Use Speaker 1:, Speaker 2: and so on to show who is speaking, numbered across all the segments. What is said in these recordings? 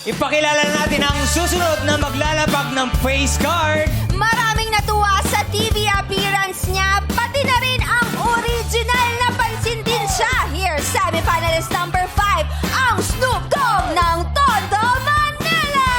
Speaker 1: Ipakilala natin ang susunod na maglalabag ng face card.
Speaker 2: Maraming natuwa sa TV appearance niya, pati na rin ang original na pansin din siya. Here, semi-finalist number 5, ang Snoop Dogg ng Tondo, Manila!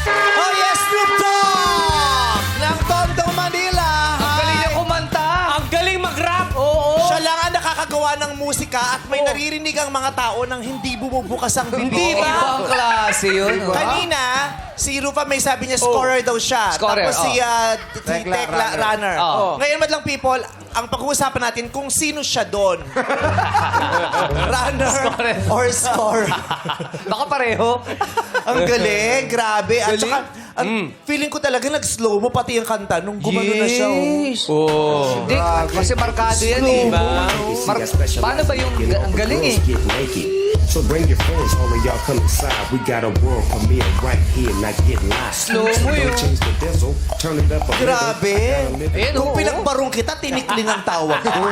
Speaker 3: Oh yes, Snoop Dogg! Ng Tondo, Manila!
Speaker 1: Ang galing niya kumanta. Ang galing mag-rap. Oo.
Speaker 3: Siya lang ang nakakagawa ng musika at may naririnig ang mga tao nang hindi bumubukas ang bibig.
Speaker 1: Hindi ba?
Speaker 4: Ibang klase yun.
Speaker 3: Kanina, si Rufa may sabi niya scorer daw siya.
Speaker 4: Scorer,
Speaker 3: Tapos si Tekla runner.
Speaker 4: Oh.
Speaker 3: Ngayon madlang people, ang pag-uusapan natin kung sino siya doon. Runner or scorer.
Speaker 4: Baka pareho.
Speaker 3: Ang galing, grabe. At
Speaker 4: Galing.
Speaker 3: saka, ang feeling ko talaga nag-slow mo pati yung kanta nung gumano na siya. Oh.
Speaker 4: Hindi, kasi markado yan eh. Paano ba yung ang galing eh?
Speaker 5: Get naked. So bring your friends, all of y'all come inside. We got a world premiere right here, not get lost.
Speaker 4: Slow mo yun.
Speaker 5: Don't change the diesel, turn it up a little.
Speaker 3: Grabe.
Speaker 4: Ayan,
Speaker 3: Kung
Speaker 4: oo.
Speaker 3: pinagbarong kita, tinikling ang tawag ko.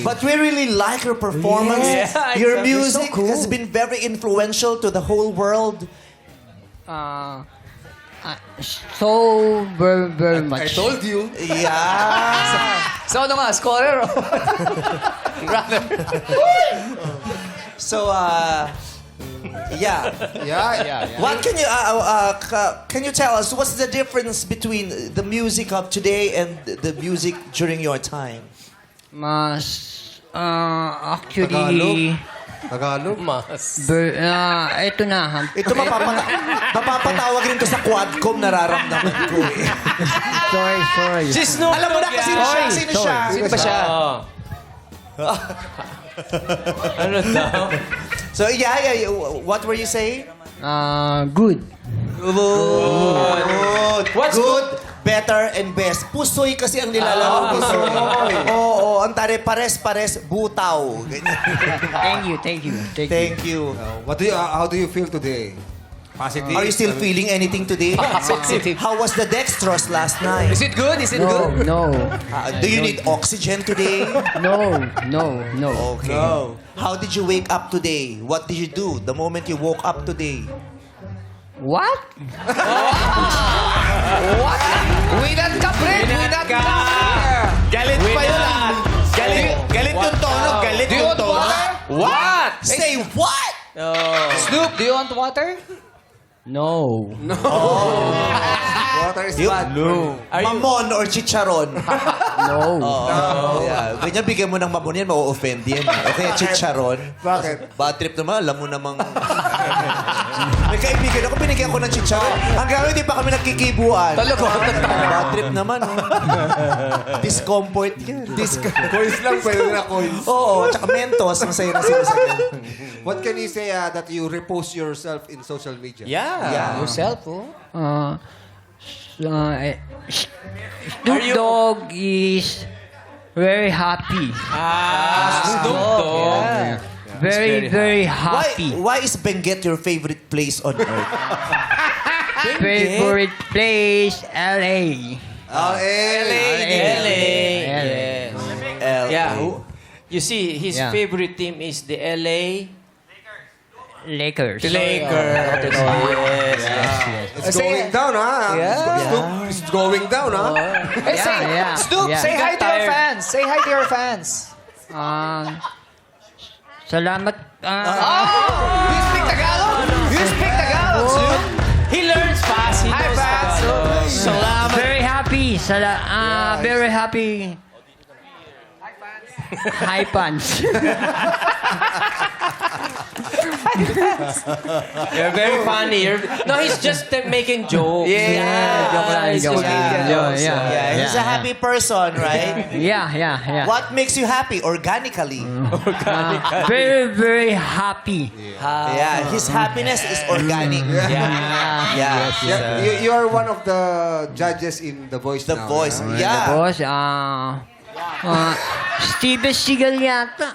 Speaker 3: But we really like your performance.
Speaker 1: Yeah,
Speaker 3: Your
Speaker 1: exactly.
Speaker 3: music
Speaker 1: So cool.
Speaker 3: has been very influential to the whole world.
Speaker 6: So very much.
Speaker 4: you.
Speaker 3: Yeah.
Speaker 4: So ano nga, scorer? Runner.
Speaker 3: So, yeah.
Speaker 6: Yeah.
Speaker 3: What can you tell us? What's the difference between the music of today and the music during your time?
Speaker 6: Mas actually
Speaker 4: Tagalog? Mas.
Speaker 6: ito na.
Speaker 3: Ito mapapatawag rin to sa Quadcom, nararamdaman ko eh.
Speaker 6: Sorry.
Speaker 1: Si Snoop
Speaker 3: Alam mo na
Speaker 1: Dogg
Speaker 3: kasi
Speaker 1: yan.
Speaker 3: sino siya.
Speaker 4: Sino ba siya?
Speaker 1: Ano daw?
Speaker 3: So, yeah. What were you saying?
Speaker 6: Good.
Speaker 3: Good.
Speaker 1: What's
Speaker 3: good, better, and best. Pusoy kasi ang nilalaro ko. Oo, ang tari pares, butaw. Ganyan.
Speaker 6: Thank you.
Speaker 3: Thank you.
Speaker 7: How do you feel today? Positive?
Speaker 3: Are you still feeling anything today?
Speaker 4: Positive.
Speaker 3: How was the dextrose last night?
Speaker 4: Is it good? Is it good?
Speaker 6: No.
Speaker 3: Do you need oxygen today?
Speaker 6: No.
Speaker 3: Okay. How did you wake up today? What did you do the moment you woke up today?
Speaker 6: What?
Speaker 4: What? Winat ka, Fred! Winat ka!
Speaker 1: Galit pa yun. Galit yung tono. Galit
Speaker 4: Do you
Speaker 1: yung
Speaker 4: want
Speaker 1: tono.
Speaker 4: water?
Speaker 1: What?
Speaker 3: Say what?
Speaker 4: Snoop, do you want water?
Speaker 6: No.
Speaker 7: Water is
Speaker 3: You-
Speaker 7: bad.
Speaker 3: Mamon or chicharon?
Speaker 6: No.
Speaker 3: Yeah. Ganyan, bigyan mo ng mamon yan, ma-offend yan. Okay, chicharon.
Speaker 7: Bakit?
Speaker 3: Bad trip naman, alam mo namang... May kaibigan ako, binigyan ko ng chicharon. Hanggang hindi pa kami nagkikibuan.
Speaker 4: Talaga?
Speaker 3: Bad trip naman, oh. Discomfort yan.
Speaker 7: Coins lang, pwede na coins.
Speaker 3: Oo, tsaka Mentos, masaya na sila sa akin.
Speaker 7: What can you say that you repost yourself in social media?
Speaker 3: Yeah.
Speaker 4: Yourself, oh?
Speaker 6: Snoop Dogg is very happy.
Speaker 1: Snoop Dogg.
Speaker 4: Yeah.
Speaker 6: Very happy.
Speaker 3: Why is Benguet your favorite place on earth?
Speaker 6: Favorite place, LA.
Speaker 1: LA.
Speaker 6: LA.
Speaker 1: Yeah. You see, his
Speaker 6: Yeah.
Speaker 1: favorite team is the LA
Speaker 6: Lakers.
Speaker 1: Lakers.
Speaker 7: It's going down, ha?
Speaker 4: Yeah.
Speaker 7: It's going down, ha?
Speaker 4: Hey, say,
Speaker 6: Yeah.
Speaker 4: Snoop,
Speaker 6: Yeah.
Speaker 4: say hi to your
Speaker 1: Tired.
Speaker 4: fans. Say hi to your fans.
Speaker 6: Salamat.
Speaker 4: Do you speak Tagalog? Do you speak Tagalog, Snoop?
Speaker 1: He learns fast.
Speaker 4: Hi, fans.
Speaker 1: Salamat.
Speaker 6: Very happy. Very happy. Hi, fans.
Speaker 1: You're very funny. No, he's just making jokes.
Speaker 6: joke lang,
Speaker 1: he's
Speaker 6: joke
Speaker 1: just
Speaker 6: lang.
Speaker 1: making jokes.
Speaker 3: Yeah, he's a happy person, right?
Speaker 6: Yeah.
Speaker 3: What makes you happy organically?
Speaker 6: Very happy.
Speaker 3: Yeah, his happiness is organic. Yeah.
Speaker 7: You are one of the judges in The Voice
Speaker 3: The
Speaker 7: now.
Speaker 3: voice.
Speaker 7: yeah?
Speaker 3: Yeah.
Speaker 6: Tapos, Steven Seagal yata.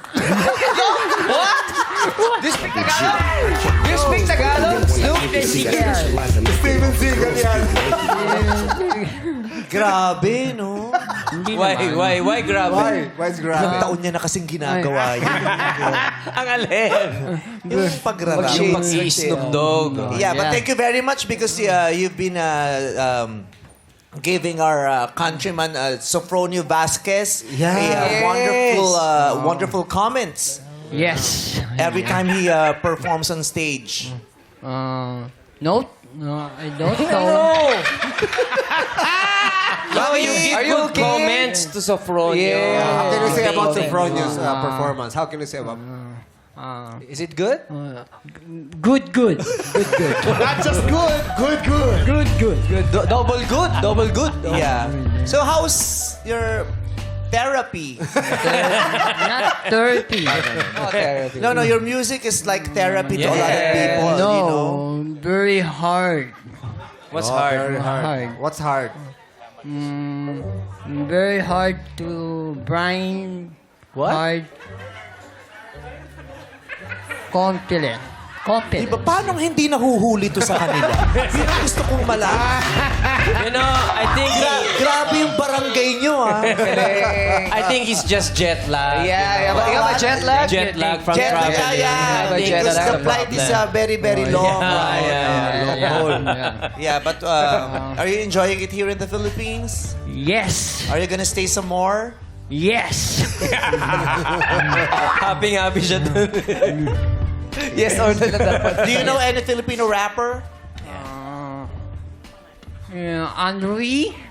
Speaker 4: Do you speak Tagalog? Do you speak Tagalog, Snoop?
Speaker 7: Steven Seagal yan.
Speaker 3: Grabe, no?
Speaker 6: Hindi
Speaker 4: Why grabe?
Speaker 7: Why is
Speaker 3: Ilang
Speaker 7: grabe?
Speaker 3: taon niya na kasing ginagawa yun.
Speaker 1: Ang alin.
Speaker 3: Yung pagrarap.
Speaker 4: Yung mag-Snoop Dogg.
Speaker 3: Yeah, but
Speaker 6: Yeah.
Speaker 3: thank you very much because you've been giving our countryman Sofronio Vasquez wonderful comments
Speaker 6: Yes.
Speaker 3: every time he performs on stage.
Speaker 6: No, I don't know.
Speaker 4: No, you give good comments to Sofronio.
Speaker 7: How can you say about
Speaker 4: Thank you.
Speaker 7: Sofronio's performance? How can you say about...
Speaker 4: Is it good?
Speaker 6: Good.
Speaker 7: Not just good, good.
Speaker 6: Good.
Speaker 4: Double good. Double good.
Speaker 3: Yeah. So how's your therapy?
Speaker 6: Not 30.
Speaker 3: No, your music is like therapy to a lot of people.
Speaker 6: No,
Speaker 3: You know?
Speaker 6: very hard.
Speaker 4: What's hard?
Speaker 7: Very hard.
Speaker 6: Hard.
Speaker 7: What's hard?
Speaker 6: Very hard to brain.
Speaker 4: What?
Speaker 6: Hard. Confident.
Speaker 3: Diba, paano hindi nahuhuli to sa kanila? Yun ang gusto kong malaman.
Speaker 4: You know, I think
Speaker 3: Grabe yung barangay nyo,
Speaker 4: I think he's just jet lag.
Speaker 3: Yeah,
Speaker 4: you have a jet lag? Jet lag from
Speaker 3: Jet lag,
Speaker 4: traveling.
Speaker 3: yeah.
Speaker 4: I think
Speaker 3: Because
Speaker 4: that's
Speaker 3: the
Speaker 4: the
Speaker 3: flight is
Speaker 4: problem.
Speaker 3: very, very long.
Speaker 6: Yeah.
Speaker 3: Yeah, but are you enjoying it here in the Philippines?
Speaker 6: Yes.
Speaker 3: Are you gonna stay some more?
Speaker 6: Yes.
Speaker 4: Happy siya dun. Yes or no na dapat.
Speaker 3: Do you know any Filipino rapper?
Speaker 6: Andrew.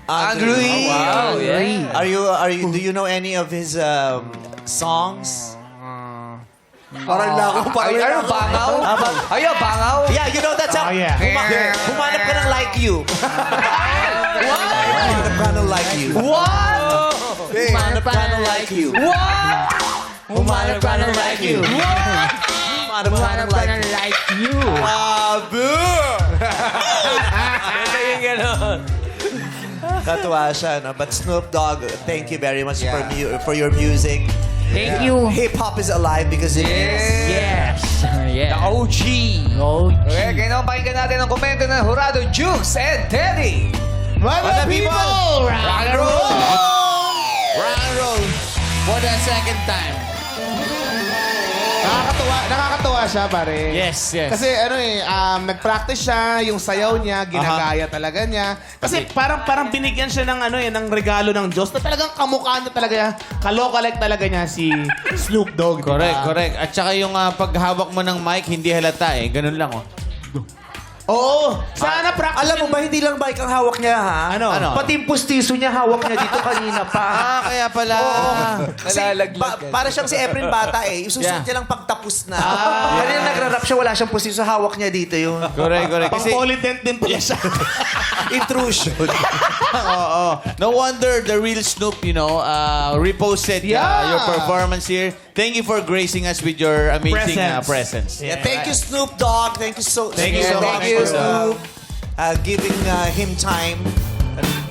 Speaker 3: Andrew.
Speaker 4: Wow, yeah.
Speaker 3: Do you know any of his songs?
Speaker 7: Parang lako.
Speaker 4: Ayaw, bangaw? Ayaw, bangaw?
Speaker 3: Yeah, you know that song. Humanap ka ng Like You. Humanap ka ng Like You.
Speaker 4: What?
Speaker 3: Humanap ka ng Like You.
Speaker 4: What?
Speaker 3: Humanap ka ng Like You. Humanap ka ng Like You.
Speaker 6: Like you.
Speaker 4: Ganda yung gano'n.
Speaker 3: Katuwa siya, no? But Snoop Dogg, thank you very much for your music.
Speaker 6: Thank you.
Speaker 3: Hip-hop is alive because it is.
Speaker 6: Yes.
Speaker 4: The
Speaker 6: Yeah.
Speaker 4: OG. Okay, kaya naman pakinggan natin ang komento ng Jurado Jukes and Teddy.
Speaker 1: Mga people!
Speaker 6: Rock and roll.
Speaker 1: Rock and roll. For the second time.
Speaker 8: Nakakatuwa siya, pare.
Speaker 1: Yes.
Speaker 8: Kasi nag-practice siya, yung sayaw niya, ginagaya talaga niya. Kasi parang binigyan siya ng ng regalo ng Diyos na talagang kamukha na talaga, kalokalike talaga niya si Snoop Dogg. diba?
Speaker 1: Correct. At saka yung paghawak mo ng mic, hindi halata eh. Ganun lang, oh.
Speaker 8: Oo. Sana practice.
Speaker 3: Alam mo ba, hindi lang bike ang hawak niya, ha?
Speaker 1: Ano?
Speaker 3: Pati yung pustiso niya, hawak niya dito kanina pa.
Speaker 1: Kaya pala.
Speaker 3: Kasi para siyang si Efren Bata eh. Isusunod niya lang pagtapos na. Kanina nagra-rap siya, wala siyang pustiso, hawak niya dito yung
Speaker 1: Correct. Kasi,
Speaker 8: Pang-politent din pala siya.
Speaker 3: intrusion.
Speaker 1: oo. No wonder the real Snoop, reposted your performance here. Thank you for gracing us with your amazing presence.
Speaker 3: Yeah, thank you, Snoop Dogg. Thank you so
Speaker 1: Thank you so much.
Speaker 3: for Snoop. Giving him time.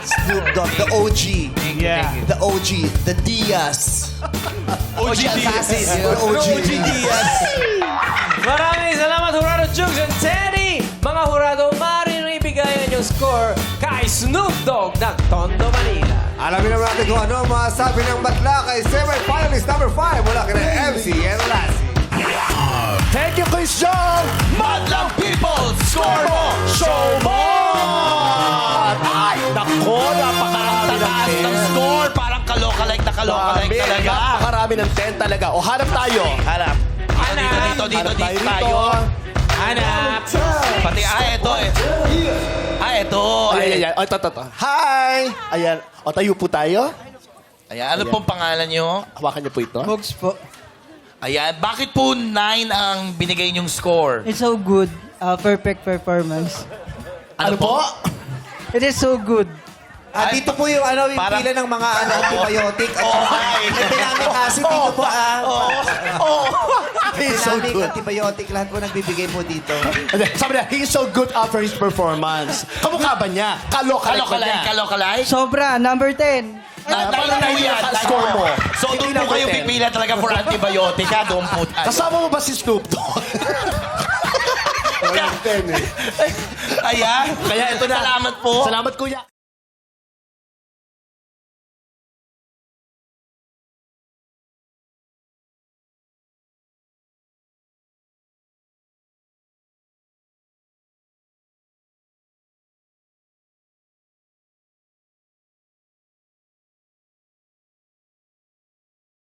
Speaker 3: Snoop Dogg, the OG.
Speaker 8: Yeah.
Speaker 3: The OG, the Diaz.
Speaker 4: OG Diaz.
Speaker 3: The OG Diaz.
Speaker 4: Maraming salamat, Jurado Jukes and Teddy. Mga Jurado, maaari nyo ibigayan yung score kay Snoop Dogg ng Tondo, Manila.
Speaker 7: Alamin naman natin kung ano ang masasabi ng batla kay semi-finalist number 5 mula kina MC and Lassie.
Speaker 8: Thank you, Christian!
Speaker 1: Madlang people, score mo, show mo! Ay, nako, napakataas ng score. Parang kalokalike na kalokalike talaga.
Speaker 8: Napakarami ng 10 talaga. O hanap tayo.
Speaker 1: Hanap. Dito tayo. Hanap. Pati, ito eh. Ito.
Speaker 8: Ayan. O, ito. Hi! Ayan. O, tayo po tayo.
Speaker 1: Ayan, ano pong pangalan nyo?
Speaker 8: Hawakan niyo po ito.
Speaker 6: Folks po.
Speaker 1: Ayan, bakit po 9 ang binigay nyong score?
Speaker 9: It's so good. Perfect performance.
Speaker 8: Ano po?
Speaker 9: It is so good.
Speaker 3: Dito po yung yung
Speaker 1: Parang-
Speaker 3: pila ng mga antibiotic. At may pinaming acid dito po. Pinaming antibiotic. Lahat po nagbibigay po dito.
Speaker 8: Sabi niya, he's so good after his performance. Kamukha ba niya? Kalokalike ba niya?
Speaker 1: Kalokalike?
Speaker 9: Sobra, number 10.
Speaker 8: Paano tayo score mo?
Speaker 1: So, doon po kayo pipila talaga for antibiotic, ha? Doon po tayo.
Speaker 8: Kasama mo ba si Snoop Dogg?
Speaker 1: Ayan.
Speaker 8: Kaya ito na.
Speaker 1: Salamat po.
Speaker 8: Salamat, kuya.